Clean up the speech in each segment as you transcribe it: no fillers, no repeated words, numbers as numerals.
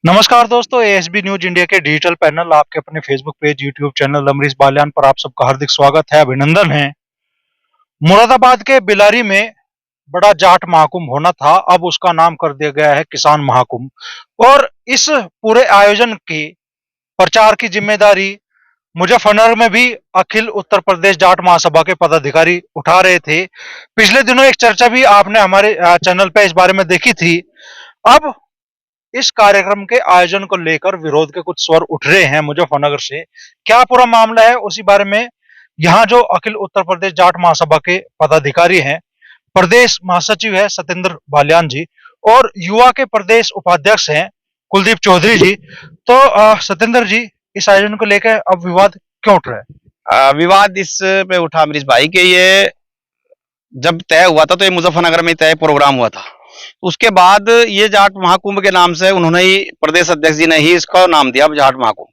नमस्कार दोस्तों, ASB news India के डिजिटल पैनल आपके अपने Facebook page, YouTube channel Amrish Balyan पर आप सबका हार्दिक स्वागत है, अभिनंदन है। मुरादाबाद के बिलारी में बड़ा जाट महाकुंभ होना था, अब उसका नाम कर दिया गया है किसान महाकुंभ। और इस पूरे आयोजन की प्रचार की जिम्मेदारी मुजफ्फरनगर में भी अखिल उत्तर प्रदेश जाट महासभा के पदाधिकारी उठा रहे थे। पिछले दिनों एक चर्चा भी आपने हमारे चैनल पे इस बारे में देखी थी। अब इस कार्यक्रम के आयोजन को लेकर विरोध के कुछ स्वर उठ रहे हैं मुजफ्फरनगर से। क्या पूरा मामला है, उसी बारे में यहाँ जो अखिल उत्तर प्रदेश जाट महासभा के पदाधिकारी हैं, प्रदेश महासचिव है सत्येंद्र बाल्यान जी और युवा के प्रदेश उपाध्यक्ष हैं कुलदीप चौधरी जी। तो सत्येंद्र जी, इस आयोजन को लेकर अब विवाद क्यों उठ रहा है? विवाद इस पे उठा अमरीश भाई के ये जब तय हुआ था तो ये मुजफ्फरनगर में तय प्रोग्राम हुआ था। उसके बाद ये जाट महाकुंभ के नाम से उन्होंने ही प्रदेश अध्यक्ष जी ने ही इसका नाम दिया जाट महाकुंभ।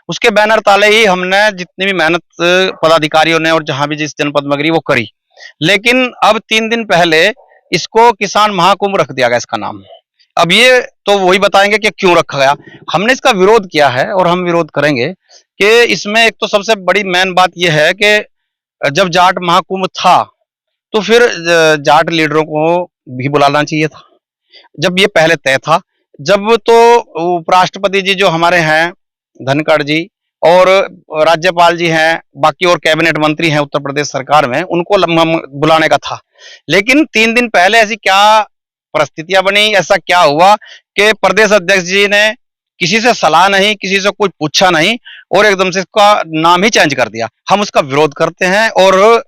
उसके बैनर ताले ही हमने जितनी भी मेहनत पदाधिकारियों ने और जहां भी जिस जनपद में करी वो करी, लेकिन अब 3 दिन पहले इसको किसान महाकुंभ रख दिया गया इसका नाम। अब ये तो वही बताएंगे कि क्यों रखा गया। हमने इसका विरोध किया है और हम विरोध करेंगे कि इसमें एक तो सबसे बड़ी मेन बात यह है कि जब जाट महाकुंभ था तो फिर जाट लीडरों को भी बुलाना चाहिए था। जब ये पहले तय था, जब तो उपराष्ट्रपति जी जो हमारे हैं धनखड़ जी और राज्यपाल जी हैं, बाकी और कैबिनेट मंत्री हैं उत्तर प्रदेश सरकार में, उनको बुलाने का था। लेकिन 3 दिन पहले ऐसी क्या परिस्थितियां बनी, ऐसा क्या हुआ कि प्रदेश अध्यक्ष जी ने किसी से सलाह नहीं, किसी से कुछ पूछा नहीं और एकदम से इसका नाम ही चेंज कर दिया। हम उसका विरोध करते हैं और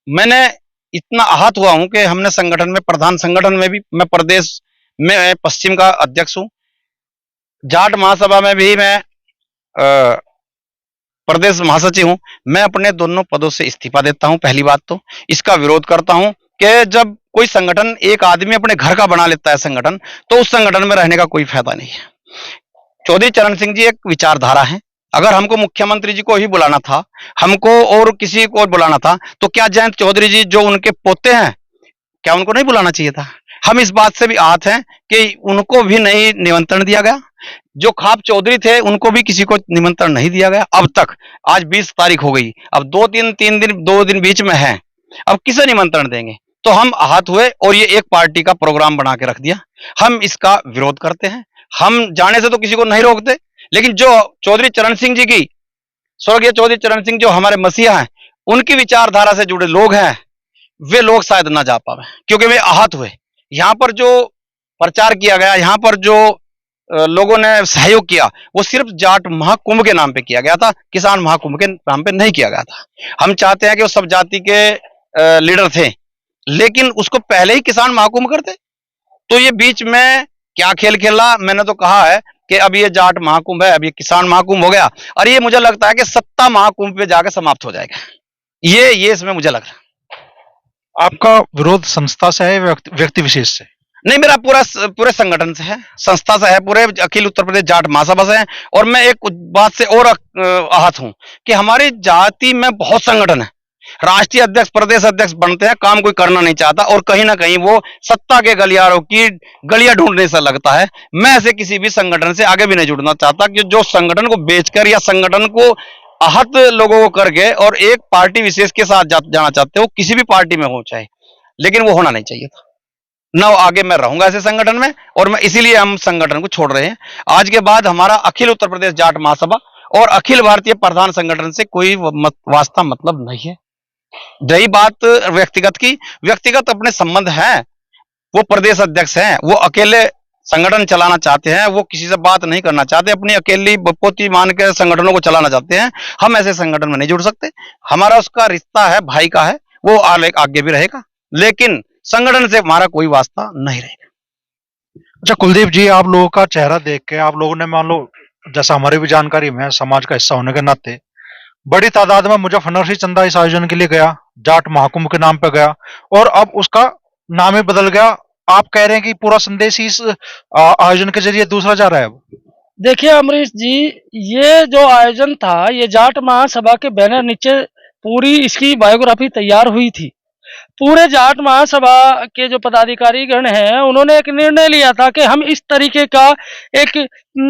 मैंने इतना आहत हुआ हूं कि हमने संगठन में, प्रधान संगठन में भी, मैं प्रदेश में पश्चिम का अध्यक्ष हूं, जाट महासभा में भी मैं प्रदेश महासचिव हूं। मैं अपने दोनों पदों से इस्तीफा देता हूं। पहली बात तो इसका विरोध करता हूं कि जब कोई संगठन एक आदमी अपने घर का बना लेता है संगठन, तो उस संगठन में रहने का कोई फायदा नहीं है। चौधरी चरण सिंह जी एक विचारधारा है। अगर हमको मुख्यमंत्री जी को ही बुलाना था, हमको और किसी को बुलाना था, तो क्या जयंत चौधरी जी जो उनके पोते हैं, क्या उनको नहीं बुलाना चाहिए था? हम इस बात से भी आहत हैं कि उनको भी नहीं निमंत्रण दिया गया। जो खाप चौधरी थे उनको भी किसी को निमंत्रण नहीं दिया गया अब तक। आज 20 तारीख हो गई, अब 2 दिन बीच में है, अब किसे निमंत्रण देंगे? तो हम आहत हुए और ये एक पार्टी का प्रोग्राम बना के रख दिया। हम इसका विरोध करते हैं। हम जाने से तो किसी को नहीं रोकते, लेकिन जो चौधरी चरण सिंह जी की, स्वर्गीय चौधरी चरण सिंह जो हमारे मसीहा हैं, उनकी विचारधारा से जुड़े लोग हैं, वे लोग शायद ना जा पावे क्योंकि वे आहत हुए। यहाँ पर जो प्रचार किया गया, यहाँ पर जो लोगों ने सहयोग किया, वो सिर्फ जाट महाकुंभ के नाम पे किया गया था, किसान महाकुंभ के नाम पे नहीं किया गया था। हम चाहते हैं कि वो सब जाति के लीडर थे, लेकिन उसको पहले ही किसान महाकुंभ करते। तो ये बीच में क्या खेल खेला? मैंने तो कहा है कि अब ये जाट महाकुंभ है, अब ये किसान महाकुंभ हो गया और ये मुझे लगता है कि सत्ता महाकुंभ पे जाकर समाप्त हो जाएगा। ये इसमें मुझे लग रहा है। आपका विरोध संस्था से है, व्यक्ति विशेष से? नहीं, मेरा पूरे संगठन से है, संस्था से है, पूरे अखिल उत्तर प्रदेश जाट महासभा से है। और मैं एक बात से और आहत हूं कि हमारी जाति में बहुत संगठन है। राष्ट्रीय अध्यक्ष, प्रदेश अध्यक्ष बनते हैं, काम कोई करना नहीं चाहता और कहीं ना कहीं वो सत्ता के गलियारों की गलियां ढूंढने से लगता है। मैं ऐसे किसी भी संगठन से आगे भी नहीं जुड़ना चाहता कि जो संगठन को बेचकर या संगठन को आहत लोगों को करके और एक पार्टी विशेष के साथ जाना चाहते हो, किसी भी पार्टी में हो चाहे, लेकिन वो होना नहीं चाहिए था। न आगे मैं रहूंगा ऐसे संगठन में और मैं इसीलिए हम संगठन को छोड़ रहे हैं। आज के बाद हमारा अखिल उत्तर प्रदेश जाट महासभा और अखिल भारतीय प्रधान संगठन से कोई वास्ता मतलब नहीं है। रही बात व्यक्तिगत की, व्यक्तिगत अपने संबंध हैं, वो प्रदेश अध्यक्ष हैं, वो अकेले संगठन चलाना चाहते हैं, वो किसी से बात नहीं करना चाहते, अपनी अकेली बपोती मान के संगठनों को चलाना चाहते हैं। हम ऐसे संगठन में नहीं जुड़ सकते। हमारा उसका रिश्ता है, भाई का है, वो आगे भी रहेगा, लेकिन संगठन से हमारा कोई वास्ता नहीं रहेगा। अच्छा कुलदीप जी, आप लोगों का चेहरा देख के आप लोगों ने, मान लो जैसा हमारी भी जानकारी में समाज का हिस्सा होने के नाते, बड़ी तादाद में मुजफ्फरनगर से चंदा इस आयोजन के लिए गया, जाट महाकुंभ के नाम पे गया और अब उसका नाम ही बदल गया। आप कह रहे हैं कि पूरा संदेश ही इस आयोजन के जरिए दूसरा जा रहा है। अब देखिए अमरीश जी, ये जो आयोजन था, ये जाट महासभा के बैनर नीचे पूरी इसकी बायोग्राफी तैयार हुई थी। पूरे जाट महासभा के जो पदाधिकारी गण हैं, उन्होंने एक निर्णय लिया था कि हम इस तरीके का एक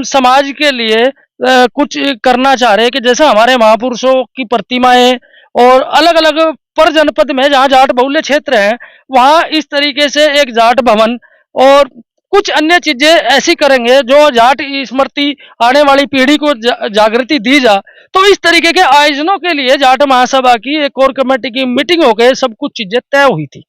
समाज के लिए कुछ करना चाह रहे हैं कि जैसे हमारे महापुरुषों की प्रतिमाएं और अलग अलग पर जनपद में जहाँ जाट बहुल्य क्षेत्र है, वहाँ इस तरीके से एक जाट भवन और कुछ अन्य चीजें ऐसी करेंगे जो जाट स्मृति आने वाली पीढ़ी को जागृति दी जा। तो इस तरीके के आयोजनों के लिए जाट महासभा की एक कोर कमेटी की मीटिंग होकर सब कुछ चीजें तय हुई थी।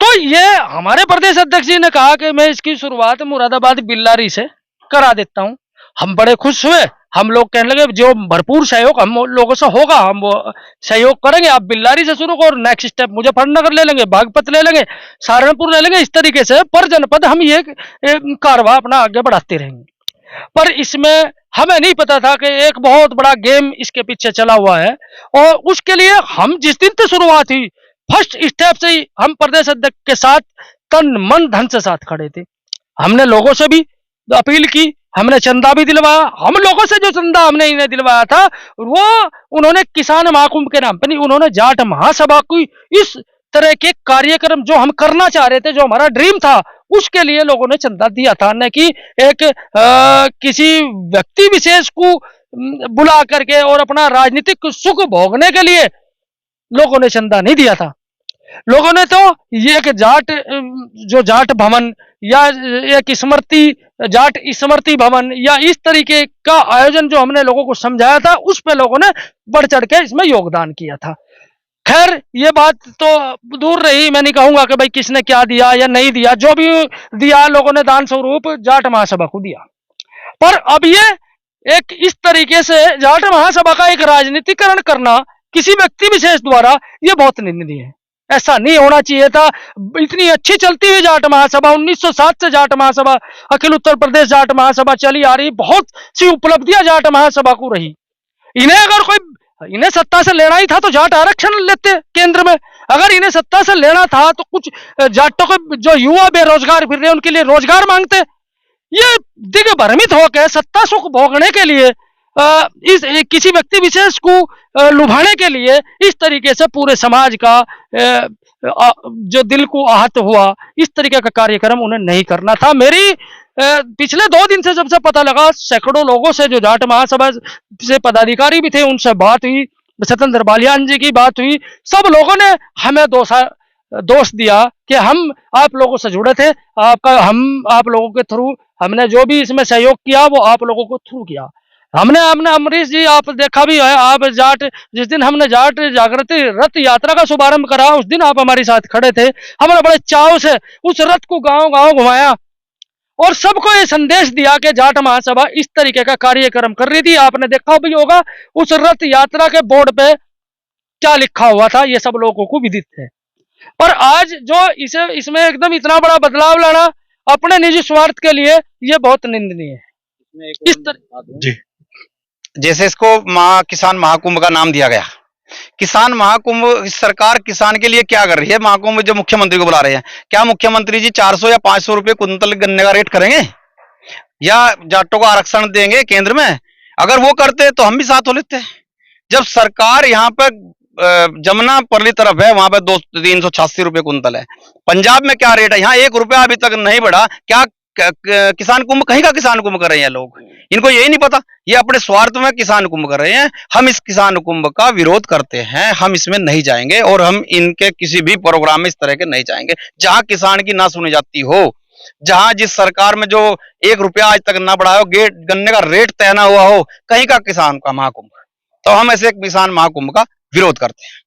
तो ये हमारे प्रदेश अध्यक्ष जी ने कहा कि मैं इसकी शुरुआत मुरादाबाद बिल्लारी से करा देता हूं। हम बड़े खुश हुए। हम लोग कहने लगे जो भरपूर सहयोग हम लोगों से होगा हम वो सहयोग करेंगे। आप बिल्लारी से शुरू करो, नेक्स्ट स्टेप मुजफ्फरनगर ले लेंगे, बागपत ले लेंगे, सहारनपुर ले लेंगे। इस तरीके से पर जनपद हम ये कारवा अपना आगे बढ़ाते रहेंगे। पर इसमें हमें नहीं पता था कि एक बहुत बड़ा गेम इसके पीछे चला हुआ है। और उसके लिए हम जिस दिन से शुरुआत हुई, फर्स्ट स्टेप से ही हम प्रदेश अध्यक्ष के साथ तन मन धन से साथ खड़े थे। हमने लोगों से भी अपील की, हमने चंदा भी दिलवाया। हम लोगों से जो चंदा हमने इन्हें दिलवाया था वो उन्होंने किसान महाकुंभ के नाम पे नहीं, उन्होंने जाट महासभा की इस तरह के कार्यक्रम जो हम करना चाह रहे थे, जो हमारा ड्रीम था, उसके लिए लोगों ने चंदा दिया था। न कि एक किसी व्यक्ति विशेष को बुला करके और अपना राजनीतिक सुख भोगने के लिए लोगों ने चंदा नहीं दिया था। लोगों ने तो ये एक जाट जो जाट भवन या एक स्मृति जाट स्मृति भवन या इस तरीके का आयोजन जो हमने लोगों को समझाया था, उस पे लोगों ने बढ़ चढ़ के इसमें योगदान किया था। खैर ये बात तो दूर रही, मैं नहीं कहूंगा कि भाई किसने क्या दिया या नहीं दिया। जो भी दिया लोगों ने दान स्वरूप जाट महासभा को दिया। पर अब ये एक इस तरीके से जाट महासभा का एक राजनीतिकरण करना किसी व्यक्ति विशेष द्वारा ये बहुत निंदनीय है। ऐसा नहीं होना चाहिए था। इतनी अच्छी चलती हुई जाट महासभा, 1907 से जाट महासभा, अखिल उत्तर प्रदेश जाट महासभा चली आ रही, बहुत सी उपलब्धियां जाट महासभा को रही। इन्हें अगर कोई इन्हें सत्ता से लेना ही था तो जाट आरक्षण लेते केंद्र में। अगर इन्हें सत्ता से लेना था तो कुछ जाटों को जो युवा बेरोजगार फिर रहे उनके लिए रोजगार मांगते। ये दिग्भ्रमित होकर सत्ता सुख भोगने के लिए इस किसी व्यक्ति विशेष को लुभाने के लिए इस तरीके से पूरे समाज का जो दिल को आहत हुआ, इस तरीके का कार्यक्रम उन्हें नहीं करना था। मेरी पिछले 2 दिन से जब से पता लगा, सैकड़ों लोगों से जो जाट महासभा से पदाधिकारी भी थे उनसे बात हुई, स्वतंत्र बालियान जी की बात हुई, सब लोगों ने हमें दोष दिया कि हम आप लोगों से जुड़े थे, हम आप लोगों के थ्रू हमने जो भी इसमें सहयोग किया वो आप लोगों को थ्रू किया। हमने अमरीश जी आप देखा भी है, आप जाट जिस दिन हमने जाट जागृति रथ यात्रा का शुभारंभ करा उस दिन आप हमारे साथ खड़े थे। हमने बड़े चाव से उस रथ को गांव गांव घुमाया और सबको ये संदेश दिया कि जाट महासभा इस तरीके का कार्यक्रम कर रही थी। आपने देखा भी होगा उस रथ यात्रा के बोर्ड पे क्या लिखा हुआ था, ये सब लोगों को विदित है। पर आज जो इसमें एकदम इतना बड़ा बदलाव लाना अपने निजी स्वार्थ के लिए, ये बहुत निंदनीय है। इस तरह जैसे इसको किसान महाकुंभ का नाम दिया गया, किसान महाकुंभ, सरकार किसान के लिए क्या कर रही है? महाकुंभ जो मुख्यमंत्री को बुला रहे हैं, क्या मुख्यमंत्री जी 400 या 500 रुपए कुंतल गन्ने का रेट करेंगे या जाटों को आरक्षण देंगे केंद्र में? अगर वो करते तो हम भी साथ हो लेते। जब सरकार यहाँ पर जमुना परली तरफ है, वहां पर 386 रुपए कुंतल है। पंजाब में क्या रेट है? यहाँ 1 रुपया अभी तक नहीं बढ़ा। क्या किसान कुंभ कहीं का किसान कुंभ कर रहे हैं लोग? इनको यही नहीं पता, ये अपने स्वार्थ में किसान कुंभ कर रहे हैं। हम इस किसान कुंभ का विरोध करते हैं, हम इसमें नहीं जाएंगे और हम इनके किसी भी प्रोग्राम में इस तरह के नहीं जाएंगे जहां किसान की ना सुनी जाती हो, जहां जिस सरकार में जो 1 रुपया आज तक ना बढ़ाया हो, गन्ने का रेट तय ना हुआ हो, कहीं का किसान का महाकुंभ। तो हम ऐसे किसान महाकुंभ का विरोध करते हैं।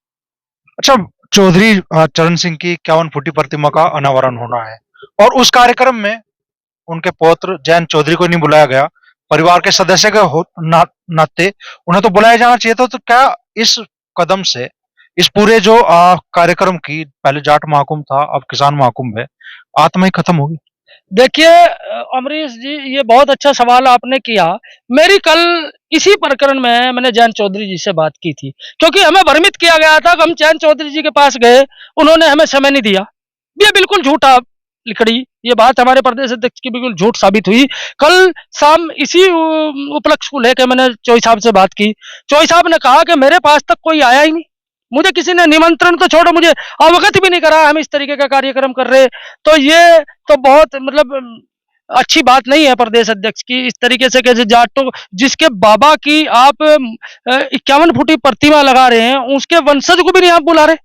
अच्छा, चौधरी चरण सिंह की 51 फुटी प्रतिमा का अनावरण होना है और उस कार्यक्रम में उनके पौत्र जैन चौधरी को नहीं बुलाया गया। परिवार के सदस्य के नाते उन्हें तो बुलाया जाना चाहिए था। तो क्या इस कदम से इस पूरे जो कार्यक्रम की, पहले जाट महाकुंभ था अब किसान महाकुंभ है, आत्मा ही खत्म होगी? देखिए अमरीश जी, ये बहुत अच्छा सवाल आपने किया। मेरी कल इसी प्रकरण में मैंने जैन चौधरी जी से बात की थी, क्योंकि हमें भ्रमित किया गया था कि हम जैन चौधरी जी के पास गए, उन्होंने हमें समय नहीं दिया। ये बिल्कुल झूठा लिखड़ी, ये बात हमारे प्रदेश अध्यक्ष की बिल्कुल झूठ साबित हुई। कल शाम इसी उपलक्ष्य को लेकर मैंने चौधरी साहब से बात की। चौधरी साहब ने कहा कि मेरे पास तक कोई आया ही नहीं, मुझे किसी ने निमंत्रण तो छोड़ो, मुझे अवगत भी नहीं करा हम इस तरीके का कार्यक्रम कर रहे। तो ये तो बहुत मतलब अच्छी बात नहीं है प्रदेश अध्यक्ष की, इस तरीके से कैसे जाटों जिसके बाबा की आप 51 फुटी प्रतिमा लगा रहे हैं, उसके वंशज को भी नहीं आप बुला रहे।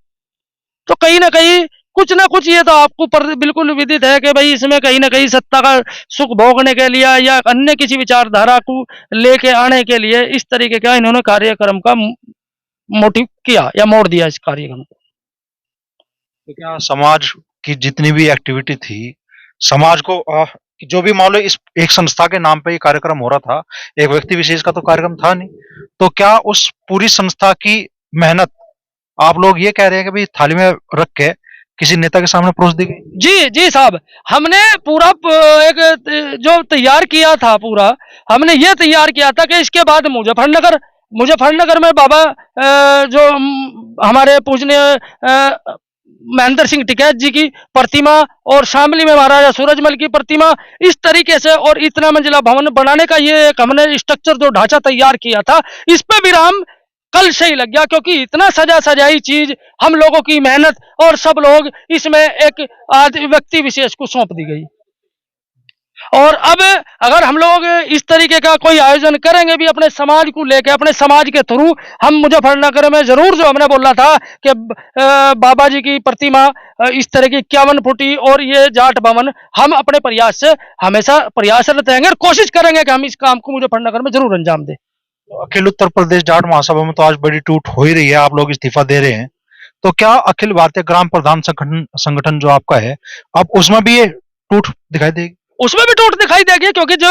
तो कहीं ना कहीं कुछ ना कुछ ये तो आपको बिल्कुल विदित है कि भाई इसमें कहीं ना कहीं सत्ता का सुख भोगने के लिए या अन्य किसी विचारधारा को लेके आने के लिए इस तरीके का इन्होंने कार्यक्रम का मोटिव किया या मोड़ दिया इस कार्यक्रम को। तो क्या समाज की जितनी भी एक्टिविटी थी, समाज को जो भी मान लो इस एक संस्था के नाम पे ये कार्यक्रम हो रहा था, एक व्यक्ति विशेष का तो कार्यक्रम था नहीं, तो क्या उस पूरी संस्था की मेहनत आप लोग ये कह रहे हैं कि भाई थाली में रख के किसी नेता के सामने परोस दी गई? जी जी साहब, हमने पूरा एक जो तैयार किया था पूरा, हमने ये तैयार किया था कि इसके बाद मुजफ्फरनगर में बाबा जो हमारे पूजनीय महेंद्र सिंह टिकैत जी की प्रतिमा और शामली में महाराजा सूरजमल की प्रतिमा, इस तरीके से और इतना मंजिला भवन बनाने का ये एक हमने स्ट्रक्चर जो ढांचा तैयार किया था, इस पे विराम कल से ही लग गया, क्योंकि इतना सजा सजाई चीज हम लोगों की मेहनत और सब लोग इसमें एक व्यक्ति विशेष को सौंप दी गई। और अब अगर हम लोग इस तरीके का कोई आयोजन करेंगे भी अपने समाज को लेकर, अपने समाज के थ्रू, हम मुजफ्फरनगर में जरूर जो हमने बोला था कि बाबा जी की प्रतिमा इस तरह की 51 फुटी और ये जाट भवन, हम अपने प्रयास से हमेशा प्रयासरत रहेंगे और कोशिश करेंगे कि हम इस काम को मुजफ्फरनगर में जरूर अंजाम दें। अखिल उत्तर प्रदेश जाट महासभा में तो आज बड़ी टूट हो ही रही है, आप लोग इस्तीफा दे रहे हैं, तो क्या अखिल भारतीय ग्राम प्रधान संगठन जो आपका है, अब उसमें भी ये टूट दिखाई देगी? उसमें भी टूट दिखाई देगी, क्योंकि जो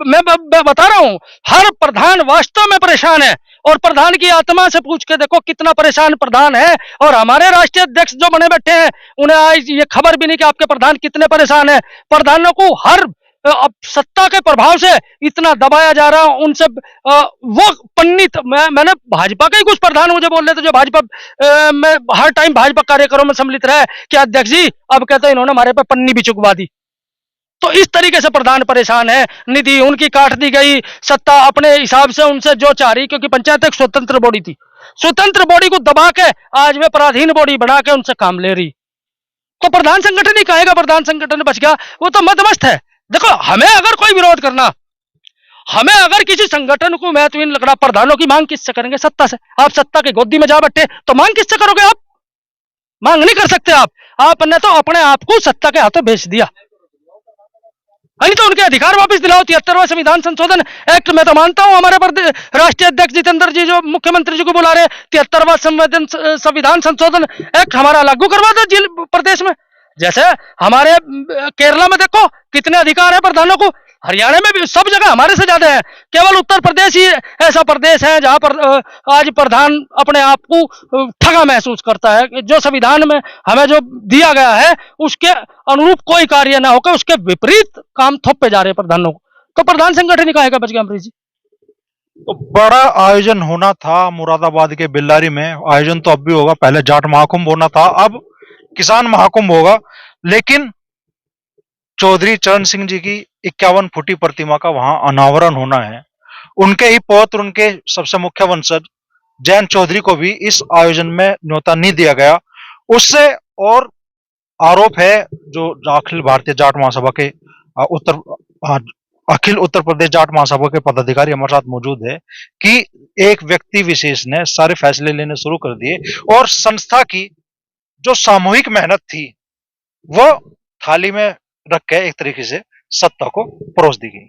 मैं बता रहा हूं, हर प्रधान वास्तव में परेशान है, और प्रधान की आत्मा से पूछ के देखो कितना परेशान प्रधान है। और हमारे राष्ट्रीय अध्यक्ष जो बने बैठे हैं, उन्हें आज ये खबर भी नहीं कि आपके प्रधान कितने परेशान है। प्रधानों को हर अब सत्ता के प्रभाव से इतना दबाया जा रहा है, उनसे वो पन्नी मैंने भाजपा के ही कुछ प्रधान मुझे बोल रहे थे जो भाजपा में हर टाइम भाजपा कार्यक्रमों में सम्मिलित रहे कि अध्यक्ष जी अब कहते हैं इन्होंने हमारे पे पन्नी भी चुकवा दी। तो इस तरीके से प्रधान परेशान है, निधि उनकी काट दी गई, सत्ता अपने हिसाब से उनसे जो चाह रही, क्योंकि पंचायत एक स्वतंत्र बॉडी थी, स्वतंत्र बॉडी को दबा के आज वे पराधीन बॉडी बना के उनसे काम ले रही। तो प्रधान संगठन ही कहेगा प्रधान संगठन बच गया, वो तो मदमस्त है। देखो, हमें अगर कोई विरोध करना, हमें अगर किसी संगठन को महत्वहीन लगना, प्रधानों की मांग किससे करेंगे? सत्ता से। आप सत्ता के गोदी में जा बैठे तो मांग किससे करोगे? आप मांग नहीं कर सकते। आपने तो अपने आप को सत्ता के हाथों भेज दिया, नहीं तो उनके अधिकार वापस दिलाओ। 73वां संविधान संशोधन एक्ट में तो मानता हूं हमारे राष्ट्रीय अध्यक्ष जितेंद्र जी जो मुख्यमंत्री जी को बुला रहे, 73वां संविधान संशोधन एक्ट हमारा लागू करवा दो प्रदेश में। जैसे हमारे केरला में देखो कितने अधिकार है प्रधानों को, हरियाणा में भी, सब जगह हमारे से ज्यादा है। केवल उत्तर प्रदेश ही ऐसा प्रदेश है जहां पर आज प्रधान अपने आप को ठगा महसूस करता है कि जो संविधान में हमें जो दिया गया है उसके अनुरूप कोई कार्य ना होकर उसके विपरीत काम थोपे जा रहे हैं प्रधानों को। तो प्रधान संगठन ही कहेगा बच गया अमरीश जी। तो बड़ा आयोजन होना था मुरादाबाद के बिल्लारी में, आयोजन तो अब भी होगा, पहले जाट महाकुंभ होना था, अब किसान महाकुंभ होगा, लेकिन चौधरी चरण सिंह जी की 51 फुटी प्रतिमा का वहां अनावरण होना है। उनके ही पौत्र, उनके सबसे मुख्य वंशज जैन चौधरी को भी इस आयोजन में न्योता नहीं दिया गया। उससे और आरोप है जो अखिल भारतीय जाट महासभा के अखिल उत्तर प्रदेश जाट महासभा के पदाधिकारी हमारे साथ मौजूद है कि एक व्यक्ति विशेष ने सारे फैसले लेने शुरू कर दिए और संस्था की जो सामूहिक मेहनत थी वो थाली में रख के एक तरीके से सत्ता को परोस दी गई।